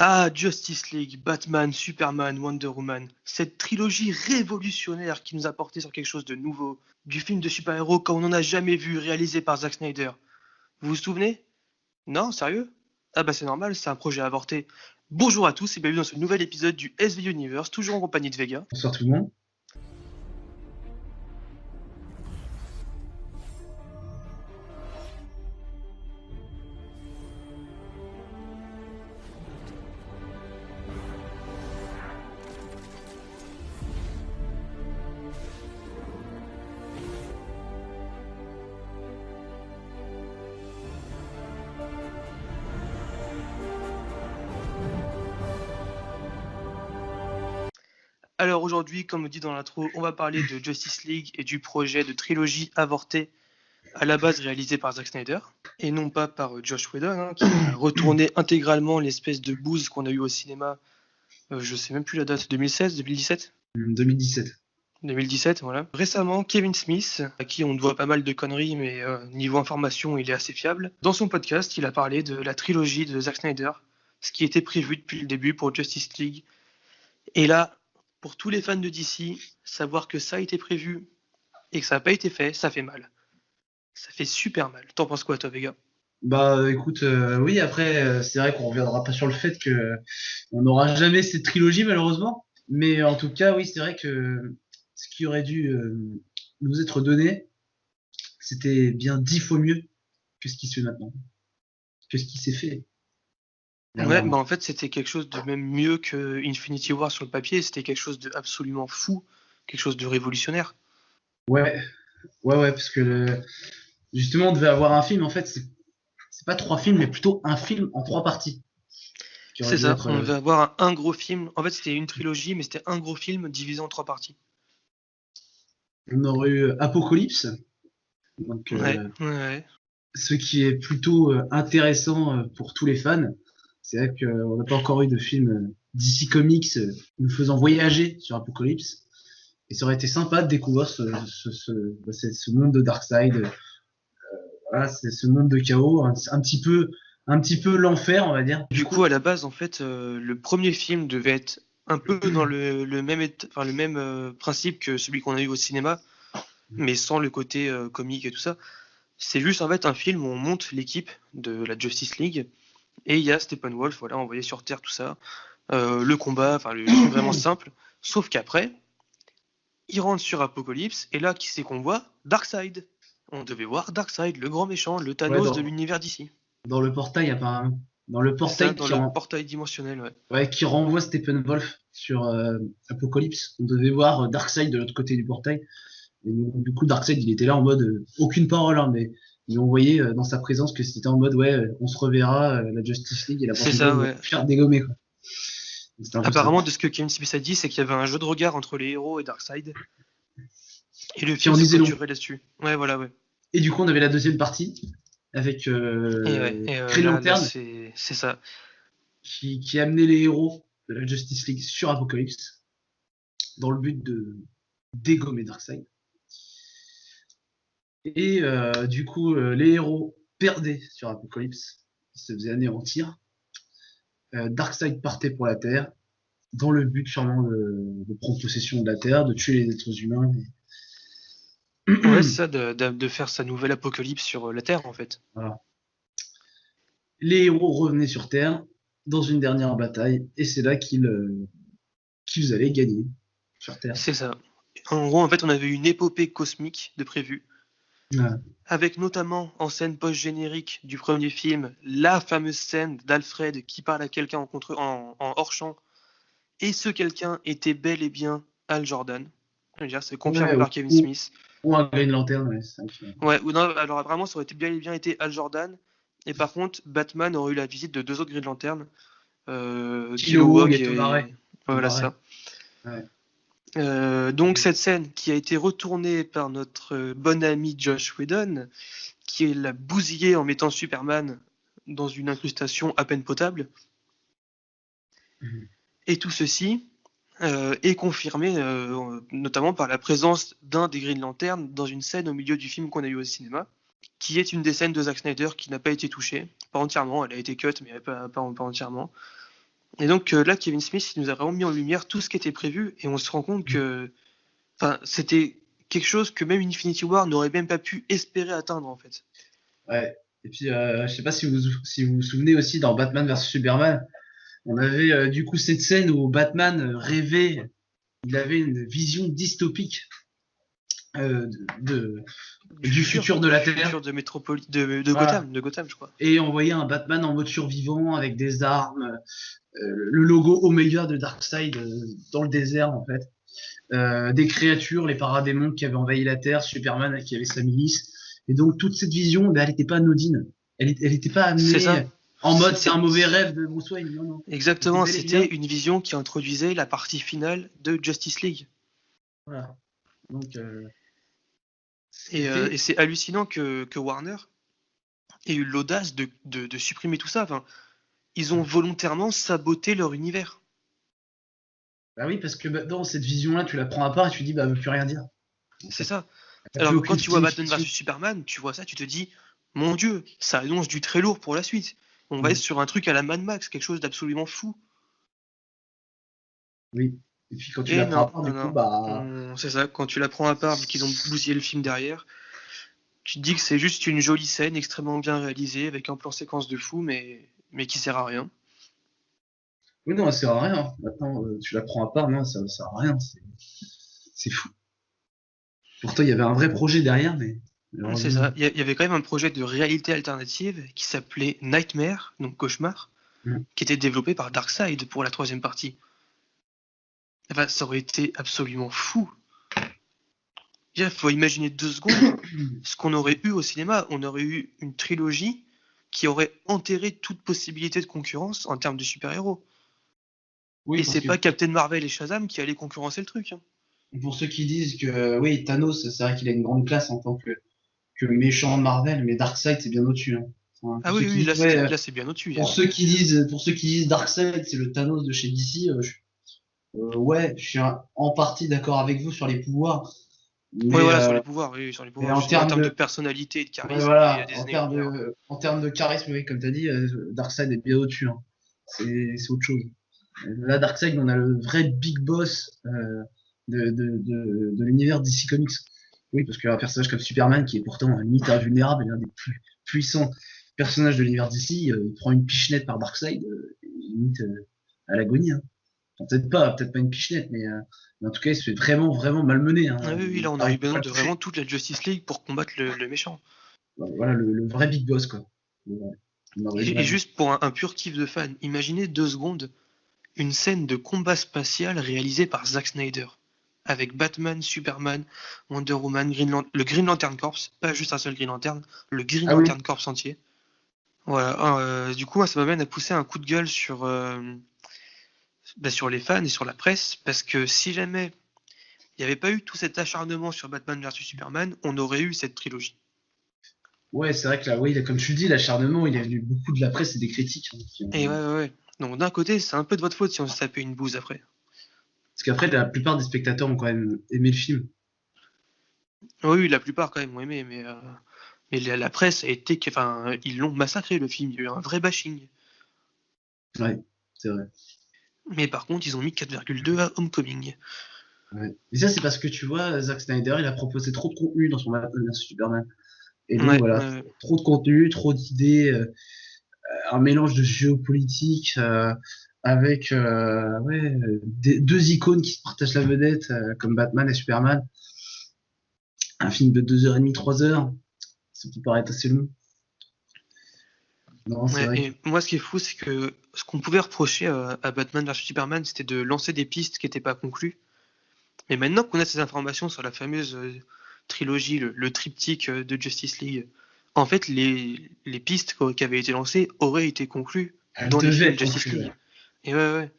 Ah, Justice League, Batman, Superman, Wonder Woman. Cette trilogie révolutionnaire qui nous a porté sur quelque chose de nouveau. Du film de super-héros comme on n'en a jamais vu, réalisé par Zack Snyder. Vous vous souvenez? Non, sérieux? Ah bah c'est normal, c'est un projet avorté. Bonjour à tous et bienvenue dans ce nouvel épisode du SV Universe, toujours en compagnie de Vega. Bonsoir tout le monde. Alors aujourd'hui, comme dit dans l'intro, on va parler de Justice League et du projet de trilogie avortée à la base réalisé par Zack Snyder et non pas par Josh Whedon, qui a retourné intégralement l'espèce de bouse qu'on a eu au cinéma. Je sais même plus la date, 2016, 2017 2017. 2017, voilà. Récemment, Kevin Smith, à qui on doit pas mal de conneries, mais niveau information, il est assez fiable. Dans son podcast, il a parlé de la trilogie de Zack Snyder, ce qui était prévu depuis le début pour Justice League. Et là, pour tous les fans de DC, savoir que ça a été prévu et que ça n'a pas été fait, ça fait mal. Ça fait super mal. T'en penses quoi, toi, Vega? Bah écoute, oui, après, c'est vrai qu'on reviendra pas sur le fait que on n'aura jamais cette trilogie malheureusement. Mais en tout cas, oui, c'est vrai que ce qui aurait dû nous être donné, c'était bien 10 fois mieux que ce qui se fait maintenant, que ce qui s'est fait Ouais, dernièrement. bah en fait, c'était quelque chose de même mieux que Infinity War sur le papier. C'était quelque chose de absolument fou, quelque chose de révolutionnaire. Ouais, ouais, parce que justement, on devait avoir un film. En fait, c'est pas 3 films, mais plutôt un film en 3 parties qui aurait C'est dû ça, être. on devait avoir un gros film. En fait, c'était une trilogie, mais c'était un gros film divisé en 3 parties. On aurait eu Apocalypse, donc Ouais. ce qui est plutôt intéressant pour tous les fans. C'est vrai qu'on n'a pas encore eu de film DC Comics nous faisant voyager sur Apocalypse. Et ça aurait été sympa de découvrir ce monde de Darkseid. Voilà, c'est ce monde de chaos, un petit peu l'enfer, on va dire. Du coup, à la base, en fait, le premier film devait être un peu dans le même, enfin, le même principe que celui qu'on a eu au cinéma, mais sans le côté comique et tout ça. C'est juste en fait un film où on monte l'équipe de la Justice League et il y a Steppenwolf, voilà, envoyé sur Terre, tout ça, le combat, enfin le truc vraiment simple. Sauf qu'après, il rentre sur Apocalypse et là, qui c'est qu'on voit? Darkseid. On devait voir Darkseid, le grand méchant, le Ouais, Thanos de l'univers d'ici. dans le portail, apparemment. Dans le C'est ça, portail dans le portail dimensionnel, ouais. ouais, qui renvoie Steppenwolf sur Apocalypse. On devait voir Darkseid de l'autre côté du portail. Et du coup, Darkseid, il était là en mode aucune parole, hein, mais on voyait dans sa présence que c'était en mode ouais, on se reverra, la Justice League et la C'est prochaine ça, fois, ouais. faire dégommer, quoi. C'était un peu ça. Apparemment, de ce que Kevin Smith a dit, c'est qu'il y avait un jeu de regard entre les héros et Darkseid. Et le Qui film en se disait long. clôturait là-dessus. Ouais, voilà, ouais. Et du coup, on avait la deuxième partie avec Et Green là, Lantern c'est ça. qui amenait les héros de la Justice League sur Apocalypse dans le but de dégommer Darkseid. Et du coup, les héros perdaient sur Apocalypse, ils se faisaient anéantir. Darkseid partait pour la Terre, dans le but sûrement de prendre possession de la Terre, de tuer les êtres humains. Ouais, c'est ça, de faire sa nouvelle apocalypse sur la Terre, en fait. Voilà. Les héros revenaient sur Terre dans une dernière bataille, et c'est là qu'ils allaient gagner sur Terre. C'est ça. En gros, en fait, on avait une épopée cosmique de prévu, Ouais. avec notamment en scène post-générique du premier film, la fameuse scène d'Alfred qui parle à quelqu'un en hors-champ, et ce quelqu'un était bel et bien Hal Jordan. Je veux dire, c'est confirmé Ouais, par Kevin Smith. ou un Green Lantern, ouais, c'est vrai que... Ouais, ou non, alors vraiment, ça aurait été bel et bien été Hal Jordan, et par contre, Batman aurait eu la visite de deux autres Green Lantern, Kilowog Kilowog et Tom Hardy. et... Voilà ça. Ouais. Donc cette scène qui a été retournée par notre bon ami Josh Whedon, qui l'a bousillé en mettant Superman dans une incrustation à peine potable. Et tout ceci est confirmé notamment par la présence d'un des Green Lantern dans une scène au milieu du film qu'on a eu au cinéma, qui est une des scènes de Zack Snyder qui n'a pas été touchée, pas entièrement, elle a été cut mais pas entièrement. Et donc là, Kevin Smith, il nous a vraiment mis en lumière tout ce qui était prévu, et on se rend compte que c'était quelque chose que même Infinity War n'aurait même pas pu espérer atteindre, en fait. Ouais. Et puis, je sais pas si vous vous souvenez aussi dans Batman vs Superman, on avait du coup cette scène où Batman rêvait, il avait une vision dystopique euh, de, du futur de la du Terre. futur de Métropole, de Voilà. Gotham, je crois. Et on voyait un Batman en mode survivant avec des armes, le logo Omega de Darkseid dans le désert en fait. Des créatures, les paradémons qui avaient envahi la Terre, Superman qui avait sa milice. Et donc toute cette vision, ben, elle n'était pas anodine. Elle n'était pas amenée en mode c'est un mauvais rêve de Bruce Wayne. Non, non. Exactement, c'était une vision qui introduisait la partie finale de Justice League. Voilà. Donc, et c'est hallucinant que Warner ait eu l'audace de supprimer tout ça. Enfin, ils ont volontairement saboté leur univers. Bah oui, parce que maintenant, cette vision-là, tu la prends à part et tu dis, bah, elle veut plus rien dire. C'est ça. Alors quand tu vois Batman vs Superman, tu vois ça, tu te dis, mon Dieu, ça annonce du très lourd pour la suite. On va être sur un truc à la Mad Max, quelque chose d'absolument fou. Oui. Et puis quand tu la prends à part, du coup, bah. C'est ça, quand tu la prends à part, vu qu'ils ont bousillé le film derrière, tu te dis que c'est juste une jolie scène extrêmement bien réalisée, avec un plan séquence de fou, mais qui sert à rien. Oui, non, ça sert à rien. Maintenant, tu la prends à part, non, ça sert à rien. C'est fou. Pourtant, il y avait un vrai projet derrière, mais. C'est ça. Il y avait quand même un projet de réalité alternative qui s'appelait Nightmare, donc Cauchemar, qui était développé par Darkseid pour la 3e partie. Enfin, ça aurait été absolument fou. Il faut imaginer 2 secondes ce qu'on aurait eu au cinéma. On aurait eu une trilogie qui aurait enterré toute possibilité de concurrence en termes de super-héros. Oui, et c'est pas Captain Marvel et Shazam qui allaient concurrencer le truc. Pour ceux qui disent que oui, Thanos, c'est vrai qu'il a une grande classe en tant que méchant de Marvel, mais Darkseid c'est bien au-dessus. Hein. Enfin, ah oui, là c'est bien au-dessus. Pour ceux qui disent Darkseid c'est le Thanos de chez DC, ouais, je suis en partie d'accord avec vous sur les pouvoirs. Mais, oui, voilà, sur les pouvoirs, oui, sur les pouvoirs. En termes de personnalité et de charisme, ouais, voilà, en termes de charisme, oui, comme tu as dit, Darkseid est bien au-dessus. Hein. C'est autre chose. Là, Darkseid, on a le vrai big boss de l'univers DC Comics. Oui, parce qu'un personnage comme Superman, qui est pourtant limite invulnérable, est l'un des plus puissants personnages de l'univers DC, il prend une pichenette par Darkseid, limite à l'agonie. Hein. Enfin, peut-être pas une pichenette, mais en tout cas, il se fait vraiment, vraiment malmener. Hein. Ah oui, là, on a eu besoin de vraiment toute la Justice League pour combattre le méchant. Voilà, le vrai big boss, quoi. Et juste pour un pur kiff de fan, imaginez 2 secondes une scène de combat spatial réalisée par Zack Snyder, avec Batman, Superman, Wonder Woman, le Green Lantern Corps, pas juste un seul Green Lantern, le Green Lantern Corps entier. Voilà. Du coup, ça m'amène à pousser un coup de gueule sur les fans et sur la presse, parce que si jamais il n'y avait pas eu tout cet acharnement sur Batman vs Superman, on aurait eu cette trilogie. Ouais, c'est vrai que là, oui, comme tu le dis, l'acharnement, il est venu beaucoup de la presse et des critiques. Hein, et ouais. Donc d'un côté, c'est un peu de votre faute si on se tapait une bouse après. Parce qu'après, la plupart des spectateurs ont quand même aimé le film. Oui, la plupart quand même ont aimé, mais la presse a été, enfin, ils l'ont massacré le film. Il y a eu un vrai bashing. Ouais, c'est vrai. Mais par contre, ils ont mis 4,2 à Homecoming. Ouais. Et ça, c'est parce que tu vois, Zack Snyder, il a proposé trop de contenu dans son Batman vs Superman. Et donc voilà, trop de contenu, trop d'idées, un mélange de géopolitique avec 2 icônes qui se partagent la vedette, comme Batman et Superman. Un film de 2h30, 3h, ça peut paraître assez long. Non, et moi, ce qui est fou, c'est que ce qu'on pouvait reprocher à Batman vs Superman, c'était de lancer des pistes qui n'étaient pas conclues. Mais maintenant qu'on a ces informations sur la fameuse trilogie, le triptyque de Justice League, en fait, les pistes qui avaient été lancées auraient été conclues dans les films de Justice League. Et ouais.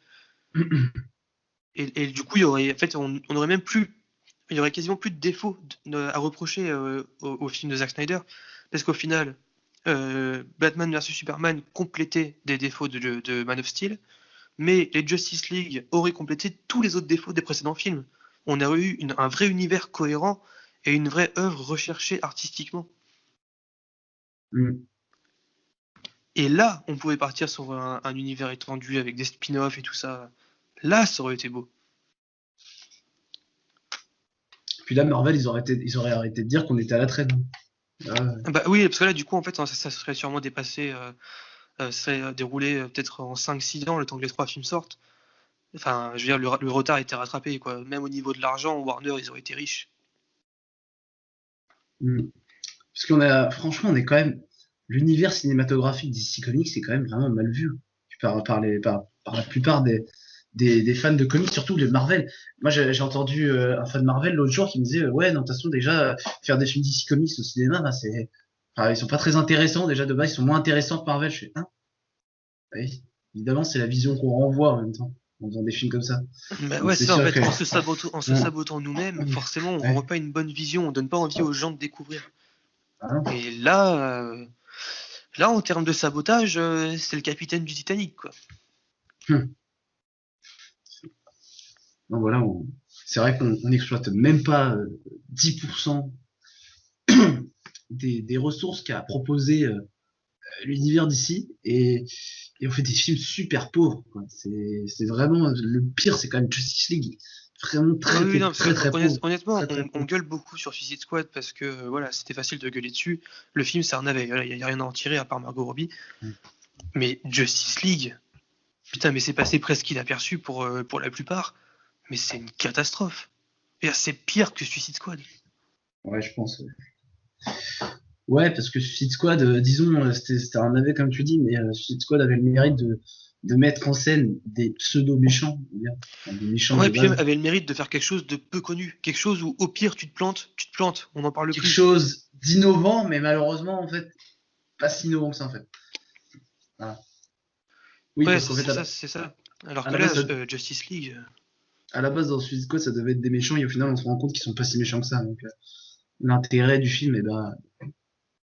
et du coup, on aurait même plus, il y aurait quasiment plus de défauts à reprocher au film de Zack Snyder, parce qu'au final, Batman vs Superman complétait des défauts de Man of Steel, mais les Justice League auraient complété tous les autres défauts des précédents films. On aurait eu un vrai univers cohérent et une vraie œuvre recherchée artistiquement. Et là, on pouvait partir sur un univers étendu avec des spin-offs et tout ça. Là, ça aurait été beau. Puis là, Marvel, ils auraient arrêté de dire qu'on était à la traîne. Bah oui, parce que là, du coup, en fait, ça serait sûrement dépassé, ça serait déroulé peut-être en 5-6 ans, le temps que les 3 films sortent. Enfin, je veux dire, le retard était rattrapé, quoi. Même au niveau de l'argent, Warner, ils auraient été riches. Parce franchement, on est quand même, l'univers cinématographique d'ici Comics, c'est quand même vraiment mal vu par la plupart des fans de comics, surtout les Marvel. Moi, j'ai entendu un fan de Marvel l'autre jour qui me disait, ouais, non, de toute façon, déjà, faire des films d'ici Comics au cinéma, bah, ils sont pas très intéressants, déjà, de base, ils sont moins intéressants que Marvel. Je fais, hein? Oui, évidemment, c'est la vision qu'on renvoie en même temps, en faisant des films comme ça. Bah Donc, ouais, c'est c'est ça, en sûr fait, que... en se sabotant nous-mêmes, forcément, on renvoie pas une bonne vision, on donne pas envie aux gens de découvrir. Et là, en termes de sabotage, c'est le capitaine du Titanic, quoi. Donc voilà, c'est vrai qu'on n'exploite même pas 10% des ressources qu'a proposé l'univers d'ici et on fait des films super pauvres. C'est vraiment le pire, c'est quand même Justice League. Vraiment Oui, non, très pauvre. honnêtement, Très on gueule beaucoup sur Suicide Squad parce que voilà, c'était facile de gueuler dessus. Le film, c'est un navet, il n'y a rien à en tirer à part Margot Robbie. Mais Justice League, putain, mais c'est passé presque inaperçu pour la plupart. Mais c'est une catastrophe. Et c'est pire que Suicide Squad. Ouais, je pense. Ouais, parce que Suicide Squad, disons, c'était un navet comme tu dis, mais Suicide Squad avait le mérite de mettre en scène des pseudo-méchants, des méchants Ouais, de et puis même base. avait le mérite de faire quelque chose de peu connu. Quelque chose où au pire tu te plantes, on n'en parle Quelque plus. chose d'innovant, mais malheureusement, en fait, pas si innovant que ça, en fait. Voilà. Oui, Ouais, parce qu'en fait, c'est ça. Alors à que la là, base, Justice League. à la base, dans Suicide Squad, ça devait être des méchants, et au final, on se rend compte qu'ils sont pas si méchants que ça. Donc, l'intérêt du film est un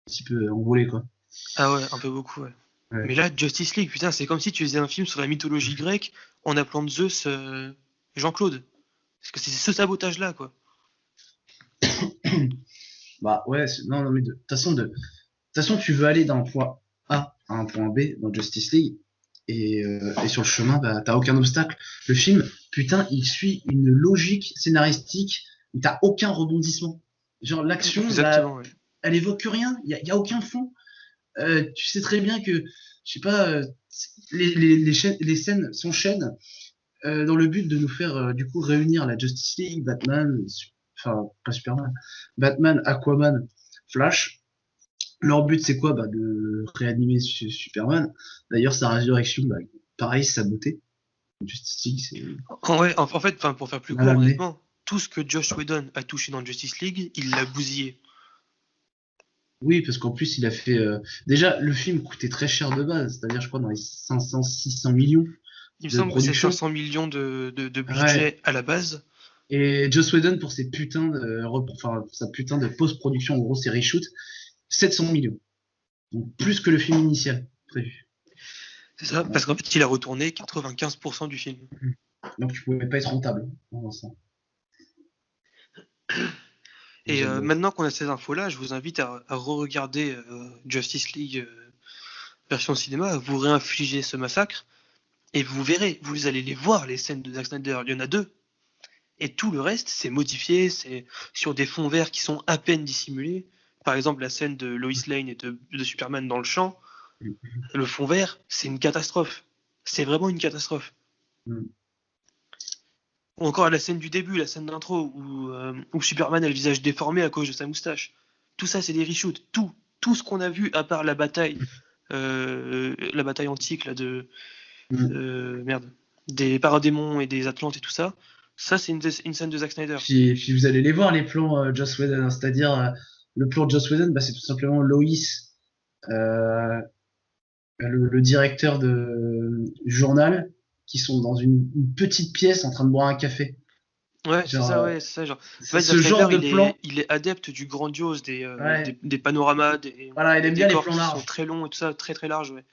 petit peu envolé, quoi. Ah ouais, un peu beaucoup, ouais. Ouais. Mais là, Justice League, putain, c'est comme si tu faisais un film sur la mythologie grecque en appelant Zeus Jean-Claude. Parce que c'est ce sabotage-là, quoi. Bah ouais, non, mais de toute façon, tu veux aller d'un point A à un point B dans Justice League, et sur le chemin, bah, t'as aucun obstacle. Le film, putain, il suit une logique scénaristique, où t'as aucun rebondissement. Genre, l'action, Exactement, ouais. elle évoque rien, y a aucun fond. Tu sais très bien que, je sais pas, les scènes s'enchaînent dans le but de nous faire du coup réunir la Justice League, Batman, enfin pas Superman, Batman, Aquaman, Flash. Leur but c'est quoi? Bah, de réanimer Superman. D'ailleurs sa résurrection, bah, pareil, sa beauté. Justice League, c'est En fait, pour faire plus mal court, amené. honnêtement, tout ce que Josh Whedon a touché dans Justice League, il l'a bousillé. Oui, parce qu'en plus il a fait déjà le film coûtait très cher de base, c'est-à-dire je crois dans les 500-600 millions Il me de semble que c'est production. 500 millions de Ouais. budget à la base. Et Joss Whedon pour sa putain de post-production, en gros c'est reshoot, 700 millions. Donc plus que le film initial prévu. C'est ça, parce qu'en fait, il a retourné 95% du film. Donc tu pouvais pas être rentable dans ça. Et maintenant qu'on a ces infos-là, je vous invite à re-regarder Justice League version cinéma, à vous réinfliger ce massacre, et vous verrez, vous allez les voir, les scènes de Zack Snyder, il y en a 2. Et tout le reste, c'est modifié, c'est sur des fonds verts qui sont à peine dissimulés. Par exemple, la scène de Lois Lane et de Superman dans le champ, le fond vert, c'est une catastrophe. C'est vraiment une catastrophe. Ou encore la scène du début, la scène d'intro, où Superman a le visage déformé à cause de sa moustache. Tout ça, c'est des reshoots. Tout ce qu'on a vu, à part la bataille antique là, merde, des paradémons et des Atlantes et tout ça, ça, c'est une scène de Zack Snyder. Puis vous allez les voir les plans Joss Whedon, hein. C'est-à-dire le plan de Joss Whedon, bah, c'est tout simplement Lois, le directeur du journal, qui sont dans une petite pièce en train de boire un café. Ouais, c'est Genre, ça, ouais, c'est ça. Genre, en fait, ce Zack genre Snyder, de plan, il est adepte du grandiose, ouais, des panoramas, voilà, il des aime bien les décors plans qui sont larges. très longs et tout ça, très très larges, ouais.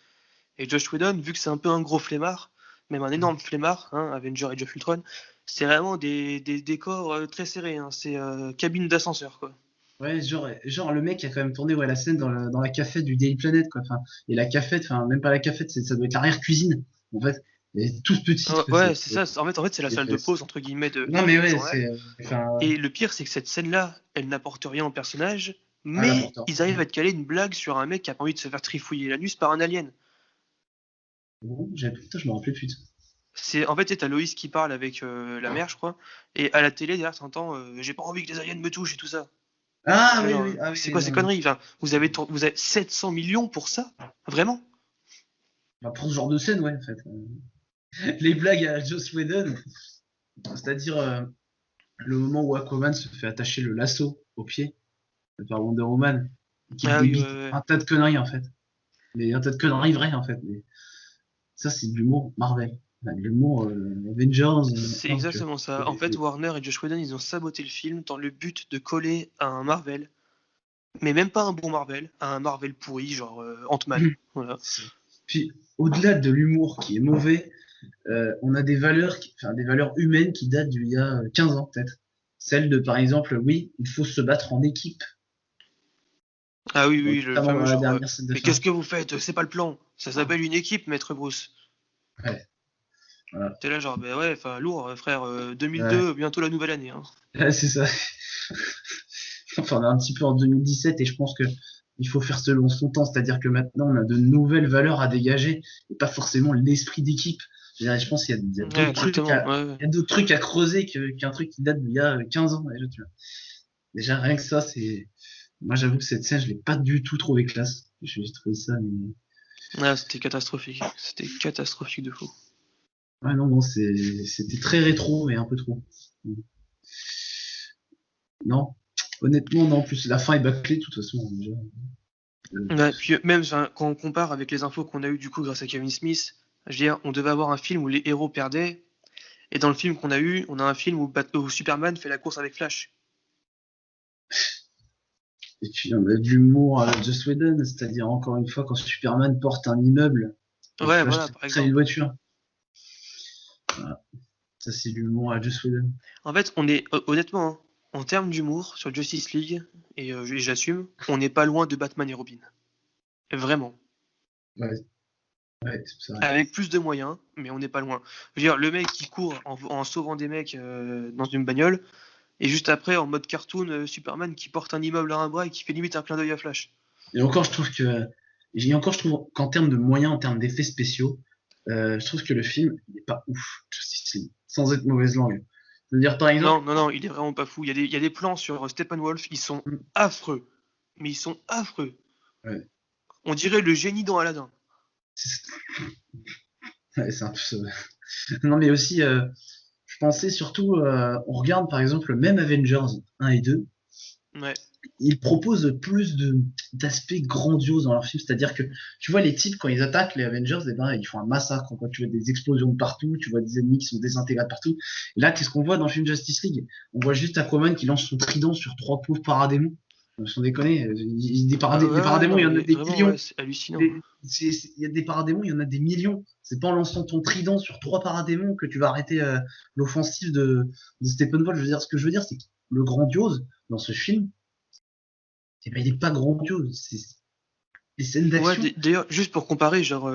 Et Josh Whedon, vu que c'est un peu un gros flemmard, même un énorme flemmard, hein, Avenger Age of Ultron, c'est vraiment des décors très serrés, hein, c'est cabine d'ascenseur, quoi. Ouais, genre le mec a quand même tourné la scène dans la cafette du Daily Planet, quoi. Enfin, et la cafette, enfin, même pas la cafette, ça doit être l'arrière-cuisine, en fait. Elle est toute petite, quoi. Ouais, c'est ça. En fait, c'est la salle de C'est- pause, entre guillemets, Non, de mais du ouais, journal. enfin, Et le pire, c'est que cette scène-là, elle n'apporte rien au personnage, un mais apporteur. ils arrivent à te caler une blague sur un mec qui a pas envie de se faire trifouiller l'anus par un alien. Bon, putain, je me rappelais plus. En fait, t'as Loïs qui parle avec la mère, je crois, et à la télé, derrière, t'entends j'ai pas envie que les aliens me touchent et tout ça. Ah, C'est oui, genre, oui, ah, c'est oui, quoi ces non, mais conneries? Enfin, vous avez 700 millions pour ça? Vraiment? bah, pour ce genre de scène, ouais, en fait. Les blagues à Joss Whedon, c'est-à-dire le moment où Aquaman se fait attacher le lasso au pied par Wonder Woman, et qu'il Ah oui, ouais, débite ouais. un tas de conneries, en fait. Mais un tas de conneries vraies, en fait. Mais ça, c'est de l'humour Marvel. Enfin, de l'humour Avengers. C'est exactement ça. En fait, Warner et Josh Whedon, ils ont saboté le film dans le but de coller à un Marvel, mais même pas un bon Marvel, à un Marvel pourri, genre Ant-Man. Voilà. Puis, au-delà de l'humour qui est mauvais, on a des valeurs, enfin, des valeurs humaines qui datent d'il y a 15 ans, peut-être. Celle de, par exemple, oui, il faut se battre en équipe, Ah oui, oui, le notamment fameux dans la genre, dernière scène de mais fin. qu'est-ce que vous faites? C'est pas le plan. Ça s'appelle une équipe, Maître Bruce. Ouais, voilà. T'es là, genre, bah ouais, enfin, lourd, frère, Ouais. 2002, bientôt la nouvelle année. Hein. Ouais, c'est ça. Enfin, on est un petit peu en 2017 et je pense que il faut faire selon son temps, c'est-à-dire que maintenant on a de nouvelles valeurs à dégager et pas forcément l'esprit d'équipe. Je pense qu'il y a Ouais, d'autres trucs exactement. Ouais, ouais. il y a d'autres trucs à creuser qu'un truc qui date d'il y a 15 ans. Déjà, déjà rien que ça, moi j'avoue que cette scène, je l'ai pas du tout trouvé classe. J'ai trouvé ça, mais Ah, c'était catastrophique. C'était catastrophique de fou. ouais, non, bon, c'était très rétro et un peu trop. Non, honnêtement, non. En plus, la fin est bâclée de toute façon. Déjà. Ouais, puis même enfin, quand on compare avec les infos qu'on a eues du coup grâce à Kevin Smith, je veux dire, on devait avoir un film où les héros perdaient, et dans le film qu'on a eu, on a un film où Superman fait la course avec Flash. Et puis on a de l'humour à la Joss Whedon, c'est-à-dire encore une fois quand Superman porte un immeuble et Ouais, Flash voilà, par traîne une exemple. voiture. Voilà. Ça c'est de l'humour à Joss Whedon. En fait, on est honnêtement, hein, en termes d'humour sur Justice League, et j'assume, on n'est pas loin de Batman et Robin. Vraiment. Ouais, ouais, c'est vrai. Avec plus de moyens, mais on n'est pas loin. Je veux dire, le mec qui court en sauvant des mecs dans une bagnole, et juste après, en mode cartoon, Superman qui porte un immeuble à un bras et qui fait limite un clin d'œil à Flash. Et encore je trouve qu'en termes de moyens, en termes d'effets spéciaux, je trouve que le film n'est pas ouf, Justice League, sans être mauvaise langue. Je veux dire par exemple, Non, non, non, il est vraiment pas fou. Il y a des plans sur Steppenwolf, ils sont affreux. Mais ils sont affreux. ouais, On dirait le génie dans Aladdin. c'est ouais, c'est un peu ça. Non mais aussi, je pensais surtout, on regarde par exemple même Avengers 1 et 2. Ouais. Ils proposent plus d'aspects grandioses dans leur film. C'est-à-dire que, tu vois, les types, quand ils attaquent les Avengers, eh ben, ils font un massacre. Quoi. Tu vois des explosions de partout, tu vois des ennemis qui sont désintégrés de partout. Et là, qu'est-ce qu'on voit dans le film Justice League? On voit juste Aquaman qui lance son trident sur trois pauvres paradémons. Sans déconner, Ah des ouais, ouais, paradémons, non, il y en a mais des vraiment, ouais, millions. c'est hallucinant. Il y a des paradémons, il y en a des millions. C'est pas en lançant ton trident sur trois paradémons que tu vas arrêter l'offensive de Steppenwolf. Je veux dire, ce que je veux dire, c'est que le grandiose dans ce film, eh ben, il est pas grandiose. Les scènes Ouais, d'action. d'ailleurs, juste pour comparer, genre,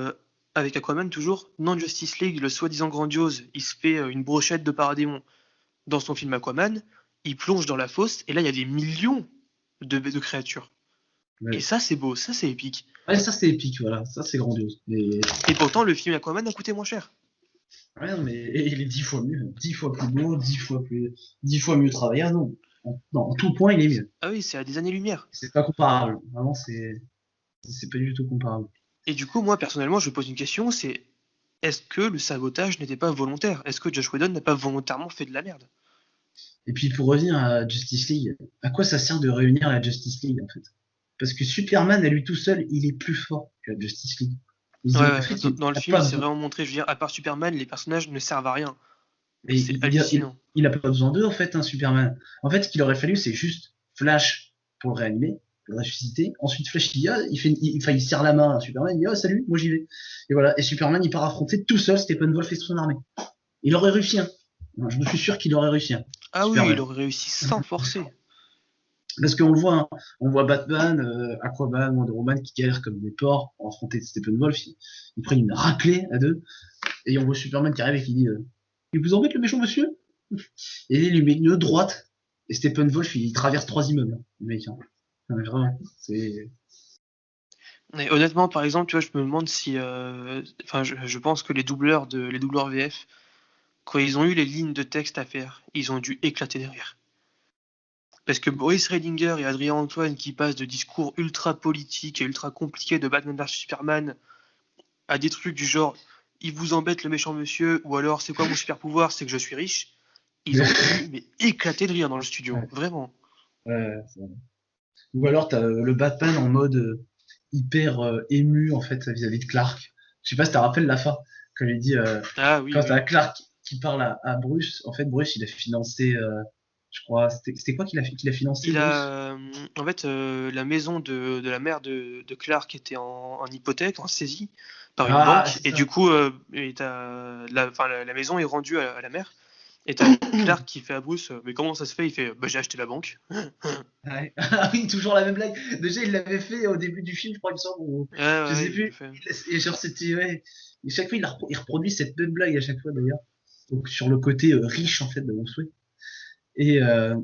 avec Aquaman, toujours, non Justice League, le soi-disant grandiose, il se fait une brochette de paradémons. Dans son film Aquaman, il plonge dans la fosse, et là, il y a des millions de créatures. Et Ouais. ça, c'est beau, ça, c'est épique. Ouais, ça c'est épique, voilà. Ça c'est grandiose. Mais, Et pourtant, le film Aquaman a coûté moins cher. ouais, non, mais il est 10 fois mieux, 10 fois plus beau, 10 fois mieux travaillé. Ah non, en tout point, il est mieux. Ah oui, c'est à des années-lumière. C'est pas comparable. Vraiment, c'est pas du tout comparable. Et du coup, moi, personnellement, je pose une question, c'est est-ce que le sabotage n'était pas volontaire? Est-ce que Josh Whedon n'a pas volontairement fait de la merde? Et puis pour revenir à Justice League, à quoi ça sert de réunir la Justice League en fait? Parce que Superman à lui tout seul, il est plus fort que la Justice League. Ouais, En ouais, fait, dans le a film, pas c'est besoin. vraiment montré, je veux dire, à part Superman, les personnages ne servent à rien. Et C'est hallucinant. il a pas besoin d'eux en fait, un Superman. En fait, ce qu'il aurait fallu, c'est juste Flash pour le réanimer, pour le ressusciter. Ensuite, Flash il serre la main à Superman, il dit oh salut, moi j'y vais. Et voilà. Et Superman, il part affronter tout seul Steppenwolf et son armée. Il aurait réussi. Hein. Je me suis sûr qu'il aurait réussi. Hein. Ah oui, il Superman. aurait réussi sans forcer. Parce qu'on le voit, hein, on voit Batman, Aquaman, Wonder Woman qui galèrent comme des porcs pour affronter Steppenwolf. Ils prennent une raclée à deux. Et on voit Superman qui arrive et qui dit il vous embête le méchant monsieur? Et il lui met une droite. Et Steppenwolf, il traverse 3 immeubles. Le mec, hein. Non, mais vraiment, c'est. Et honnêtement, par exemple, tu vois, je me demande si. Enfin, je pense que les doubleurs VF, quand ils ont eu les lignes de texte à faire, ils ont dû éclater derrière. Parce que Boris Redinger et Adrien Antoine qui passent de discours ultra politiques et ultra compliqués de Batman vs Superman à des trucs du genre il vous embête le méchant monsieur, ou alors c'est quoi mon super pouvoir, c'est que je suis riche, ils ont dû mais éclater de rire dans le studio, Ouais. vraiment. Ouais, ou alors t'as le Batman en mode hyper ému en fait vis-à-vis de Clark. Je sais pas si tu te rappelles la fin, quand il dit Ah oui, quand oui. t'as Clark qui parle à Bruce. En fait, Bruce il a financé, je crois, c'était quoi qu'il a financé Il Bruce? a, en fait, la maison de la mère de Clark était en hypothèque, en saisie par une Ah, banque, c'est et ça. du coup, la maison est rendue à la mère. Et t'as Clark qui fait à Bruce, mais comment ça se fait? Il fait, bah j'ai acheté la banque. Ouais. Ah oui, toujours la même blague. Déjà, il l'avait fait au début du film, je crois, il me semble. Ouais, Je sais ouais, il le plus. fait. Et genre, c'était. Ouais. Et chaque fois, il reproduit cette même blague à chaque fois, d'ailleurs. Donc, sur le côté riche, en fait, de Bruce Wayne. Et, euh,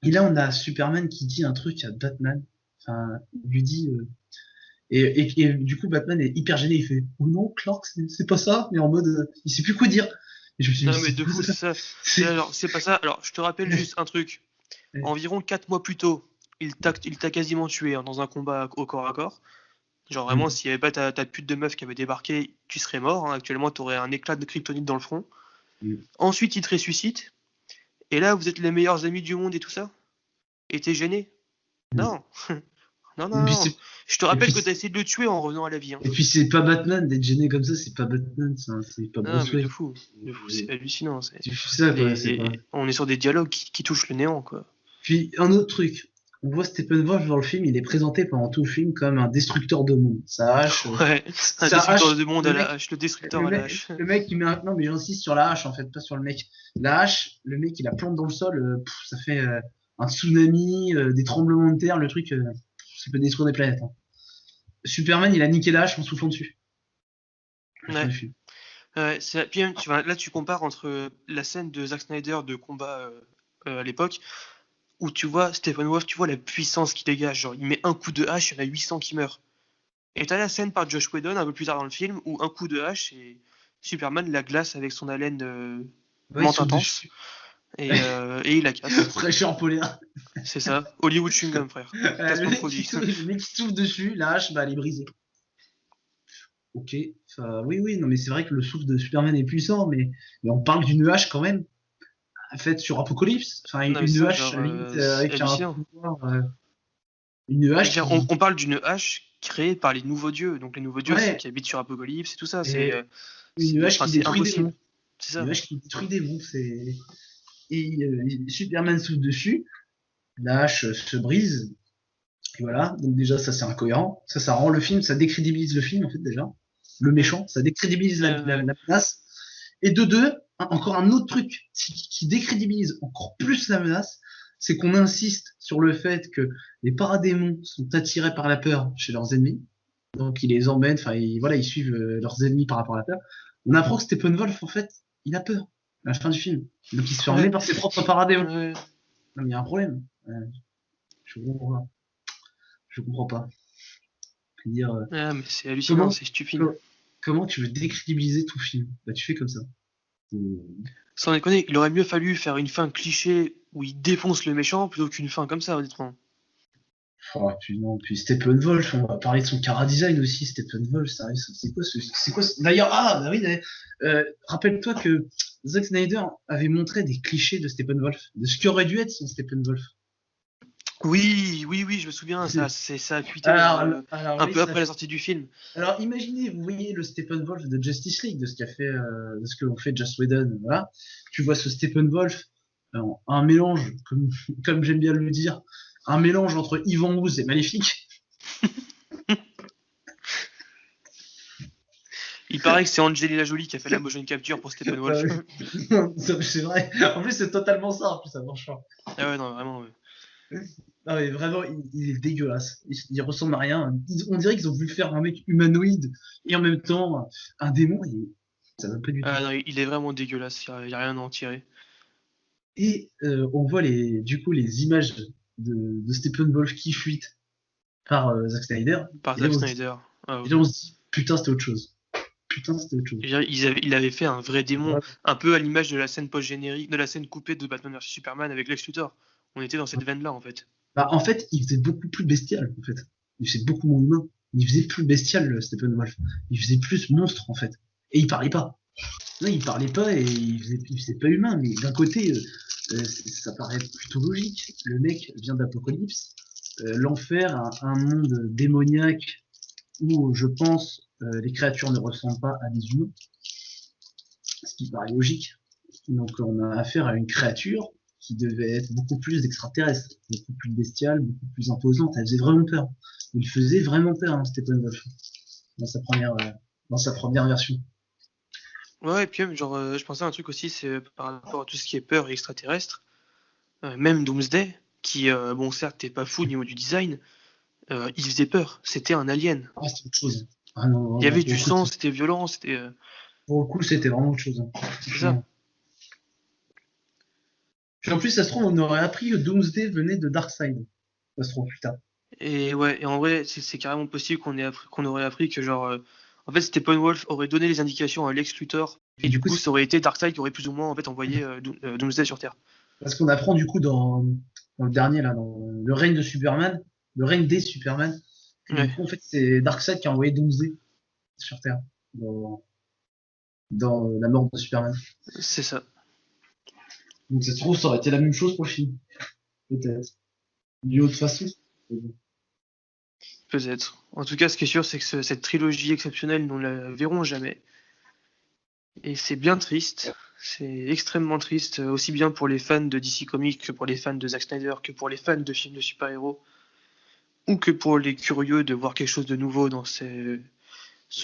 et là, on a Superman qui dit un truc à Batman. Enfin, il lui dit. Et du coup, Batman est hyper gêné. Il fait oh non, Clark, c'est pas ça. Mais en mode, il sait plus quoi dire. Et je me suis dit, Non, mais c'est de quoi fou, ça? c'est ça. C'est. Alors, c'est pas ça. Alors, je te rappelle juste un truc. Environ 4 mois plus tôt, il t'a quasiment tué hein, dans un combat au corps à corps. Genre vraiment, s'il n'y avait pas ta pute de meuf qui avait débarqué, tu serais mort. Hein. Actuellement, tu aurais un éclat de kryptonite dans le front. Ensuite, il te ressuscite. Et là, vous êtes les meilleurs amis du monde et tout ça. Et t'es gêné? Non. Non, non, Et puis, non. Je te et rappelle puis, que t'as essayé de le tuer en revenant à la vie. Hein. Et puis c'est pas Batman d'être gêné comme ça, c'est pas Batman, c'est pas Non, Bruce mais de Wayne. fou. De fou, c'est hallucinant. C'est... Tu fais ça quoi, c'est pas. On est sur des dialogues qui touchent le néant, quoi. Puis un autre truc, on voit Steppenwolf dans le film, il est présenté pendant tout le film comme un destructeur de monde. Ouais, un Sa destructeur hache, de monde le à la mec, hache, le destructeur à la hache. le mec qui met un, non mais j'insiste sur la hache en fait, pas sur le mec. La hache, le mec il la plante dans le sol, ça fait un tsunami, des tremblements de terre, le truc, ça peut détruire des planètes. Hein. Superman il a niqué la hache en soufflant dessus. À la fin Ouais. du film. Puis même, là, tu compares entre la scène de Zack Snyder de combat à l'époque, où tu vois Steppenwolf, tu vois la puissance qu'il dégage. Genre, il met un coup de hache, il y en a 800 qui meurent. Et t'as la scène par Josh Whedon, un peu plus tard dans le film, où un coup de hache et Superman la glace avec son haleine Ouais, il menthe saute intense, dessus. et il la casse. Fraîcheur polaire. C'est ça. Hollywood chewing-gum, frère. Le Placement de mec qui produit. souffle, le mec qui souffle dessus, la hache, bah, elle est brisée. Ok, enfin, oui, oui, non, mais c'est vrai que le souffle de Superman est puissant, mais on parle d'une hache quand même, faite sur Apocalypse. Enfin, Non, mais une ça, hache, genre, limite, c'est avec un hallucinant. pouvoir. Une Et hache tiens, qui. on parle d'une hache créée par les nouveaux dieux. Donc les nouveaux dieux, ceux Ouais, qui habitent sur Apocalypse et tout ça. et une hache Enfin, qui c'est détruit des impossible. mondes. C'est Une ça. hache qui détruit des mondes. Et Superman souffle dessus, la hache se brise, et voilà. Donc, déjà, ça, c'est incohérent. Ça rend le film, ça décrédibilise le film, en fait, déjà. Le Mm. méchant, ça décrédibilise Ouais. la menace. Et de deux, encore un autre truc qui décrédibilise encore plus la menace, c'est qu'on insiste sur le fait que les paradémons sont attirés par la peur chez leurs ennemis. Donc ils les emmènent, enfin voilà, ils suivent leurs ennemis par rapport à la peur. On apprend que Steppenwolf, en fait, il a peur à la fin du film. Donc il se fait emmener Ouais. par ses propres paradémons. Ouais. Non, mais il y a un problème. Je comprends pas. Je comprends pas. Je veux dire, Ah, mais c'est hallucinant, comment, c'est stupide. co- comment tu veux décrédibiliser ton film? Bah tu fais comme ça. Sans déconner, il aurait mieux fallu faire une fin cliché où il défonce le méchant plutôt qu'une fin comme ça, honnêtement. Oh, puis non, puis Steppenwolf, on va parler de son chara-design aussi, Steppenwolf, c'est quoi D'ailleurs, ah, bah oui, rappelle-toi que Zack Snyder avait montré des clichés de Steppenwolf, de ce qu'aurait dû être son Steppenwolf. Oui, oui, oui, je me souviens, ça a fuité Alors un oui, peu après la sortie du film. alors imaginez, vous voyez le Steppenwolf de Justice League, de ce qu'a fait, de ce que fait Joss Whedon, voilà. Tu vois ce Steppenwolf, un mélange, comme j'aime bien le dire, un mélange entre Yvan Ooze et Maléfique. Il paraît que c'est Angelina Jolie qui a fait la motion capture pour Steppenwolf. C'est vrai. En plus, c'est totalement ça, en plus, ça marche pas. Ah ouais, non, vraiment, ouais. Ah mais vraiment, il est dégueulasse. Il ressemble à rien. On dirait qu'ils ont voulu faire un mec humanoïde et en même temps un démon. Et ça va pas du tout. Ah non, il est vraiment dégueulasse, y a rien à en tirer. Et on voit du coup les images de Steppenwolf qui fuitent par Zack Snyder. Par Et là, Zack Snyder. Ah et ouais. là, on se dit, putain, c'était autre chose. Putain, c'était autre chose. Je veux dire, il avait fait un vrai démon, Ouais. un peu à l'image de la scène post-générique, de la scène coupée de Batman vs Superman avec Lex Luthor. On était dans cette veine-là, en fait. Bah, en fait, il faisait beaucoup plus bestial, en fait. Il faisait beaucoup moins humain. Il faisait plus bestial, Steppenwolf. Il faisait plus monstre, en fait. Et il parlait pas. Non, il parlait pas et il faisait pas humain, mais d'un côté, ça paraît plutôt logique. Le mec vient d'Apocalypse, l'enfer, un monde démoniaque où, je pense, les créatures ne ressemblent pas à des humains, ce qui paraît logique. Donc, on a affaire à une créature qui devait être beaucoup plus extraterrestre, beaucoup plus bestiale, beaucoup plus imposante. Elle faisait vraiment peur. Il faisait vraiment peur, hein, Steppenwolf, dans dans sa première version. Ouais, et puis même, genre, je pensais à un truc aussi, c'est par rapport à tout ce qui est peur et extraterrestre. Même Doomsday, qui, bon, certes, t'es pas fou au niveau du design, il faisait peur. C'était un alien. Ah, c'était autre chose. Ah non, Il y vraiment, avait du sang, c'était violent, c'était. pour le coup, c'était vraiment autre chose, hein. C'est ça. Puis en plus, ça se trouve, on aurait appris que Doomsday venait de Darkseid. Ça se trouve plus tard. Et ouais, et en vrai, c'est carrément possible qu'on aurait appris que, genre, en fait, Steppenwolf aurait donné les indications à Lex Luthor, Et et du du coup, coup, ça aurait été Darkseid qui aurait plus ou moins, en fait, envoyé Doomsday sur Terre. parce qu'on apprend du coup dans le dernier, là, dans le règne de Superman, le règne des Superman, que du Ouais, coup, en fait, c'est Darkseid qui a envoyé Doomsday sur Terre, dans, dans la mort de Superman. c'est ça. Donc ça se trouve, ça aurait été la même chose pour le film, peut-être. D'une autre façon. Peut-être. En tout cas, ce qui est sûr, c'est que cette trilogie exceptionnelle, nous ne la verrons jamais. Et c'est bien triste. C'est extrêmement triste, aussi bien pour les fans de DC Comics que pour les fans de Zack Snyder, que pour les fans de films de super-héros, ou que pour les curieux de voir quelque chose de nouveau dans ce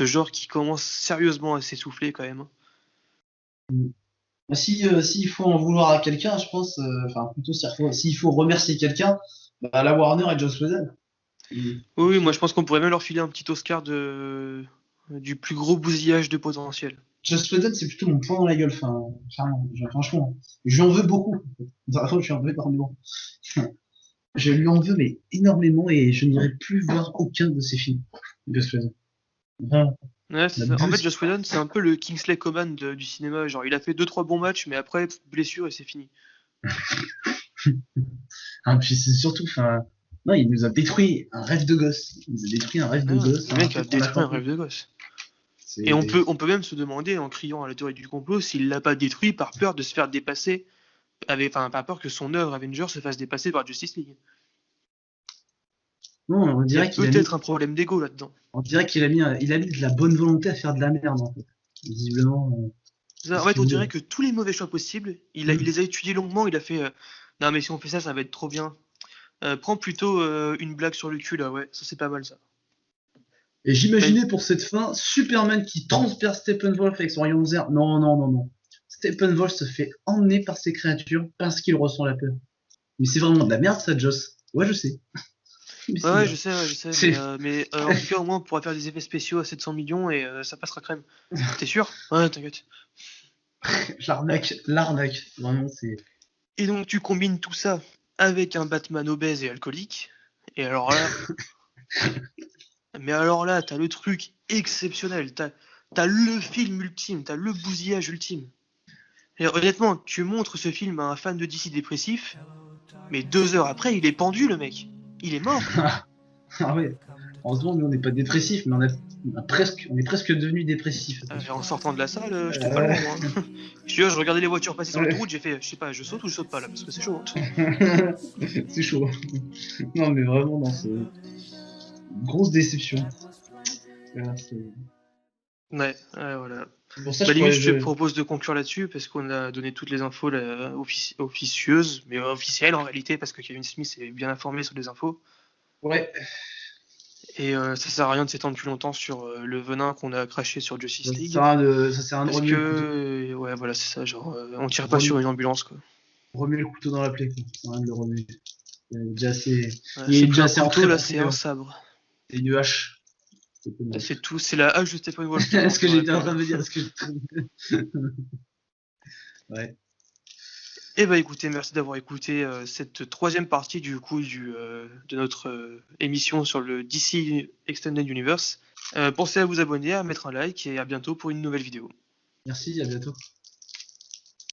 genre qui commence sérieusement à s'essouffler quand même. Si, s'il faut en vouloir à quelqu'un, je pense, enfin plutôt s'il faut remercier quelqu'un, bah, la Warner et Joss Whedon. Oui, oui, moi je pense qu'on pourrait même leur filer un petit Oscar du plus gros bousillage de potentiel. Joss Whedon, c'est plutôt mon point dans la gueule, franchement. Je lui en veux beaucoup. Vraiment, je lui en veux énormément. Je lui en veux, mais énormément, et je n'irai plus voir aucun de ses films. Joss Whedon. Vraiment. Ouais, La en fait, bus- Joss Whedon, c'est un peu le Kingsley Coman du cinéma. Genre, il a fait 2-3 bons matchs, mais après, blessure et c'est fini. Ah, puis c'est surtout, enfin, non, il nous a détruit un rêve de gosse. Il nous a détruit un rêve de Ah, gosse, le un mec a truc qu'on détruit un attendait. rêve de gosse. Et C'est, on peut même se demander, en criant à la théorie du complot, s'il l'a pas détruit par peur de se faire dépasser, enfin, par peur que son œuvre Avengers se fasse dépasser par Justice League. non, Il y a peut-être un problème d'ego là-dedans. on dirait qu'il a il a mis de la bonne volonté à faire de la merde, en fait. Visiblement, En ce fait, qu'il on voulait. dirait que tous les mauvais choix possibles, il les a étudiés longuement. Il a fait non, mais si on fait ça, ça va être trop bien. Prends plutôt une blague sur le cul là, ouais, ça c'est pas mal ça. Et Mais, j'imaginais pour cette fin, Superman qui transperce Steppenwolf avec son rayon laser. Non, non, non, non. Steppenwolf se fait emmener par ces créatures parce qu'il ressent la peur. Mais c'est vraiment de la merde, ça, Joss. Ouais, je sais. Mais c'est ouais, bien. je sais, C'est mais en tout cas, au moins, on pourra faire des effets spéciaux à 700 millions et ça passera crème. T'es sûr? Ouais, t'inquiète. l'arnaque, l'arnaque. Vraiment, c'est. Et donc, tu combines tout ça avec un Batman obèse et alcoolique, et alors là, mais alors là, t'as le truc exceptionnel, t'as le film ultime, t'as le bousillage ultime. Et honnêtement, tu montres ce film à un fan de DC dépressif, mais 2 heures après, il est pendu, le mec. Il est mort. Ah ouais. Heureusement, nous, on n'est pas dépressif, mais on est presque devenu dépressif. En sortant de la salle, j'étais pas Euh, loin, moi. Je regardais les voitures passer sur l'autoroute, j'ai fait, je sais pas, je saute ou je saute pas là, parce que c'est chaud. c'est chaud. Non, mais vraiment, non, c'est grosse déception. Ouais, voilà. Pour ça, Bah je limite, pourrais. je te propose de conclure là-dessus, parce qu'on a donné toutes les infos là, officieuses, mais officielles en réalité, parce que Kevin Smith est bien informé sur les infos. Ouais, Et ça sert à rien de s'étendre plus longtemps sur le venin qu'on a craché sur Justice League. ça sert à rien de Parce remuer le couteau. que, ouais, voilà, c'est ça, genre, on tire pas Remuer, sur une ambulance, quoi. remuer le couteau dans la plaie, quoi. Ça sert à rien de le remuer. Il est déjà assez, Ouais, il est c'est déjà plus assez un entré couteau, là, pour c'est que un sabre. c'est une hache. C'est pas mal. C'est tout, c'est la hache de Steppenwolf, je Ce pense. que Je me j'étais en rappelle. train de me dire, ce que ouais. Eh ben écoutez, merci d'avoir écouté cette troisième partie du coup de notre émission sur le DC Extended Universe. Pensez à vous abonner, à mettre un like et à bientôt pour une nouvelle vidéo. Merci, à bientôt.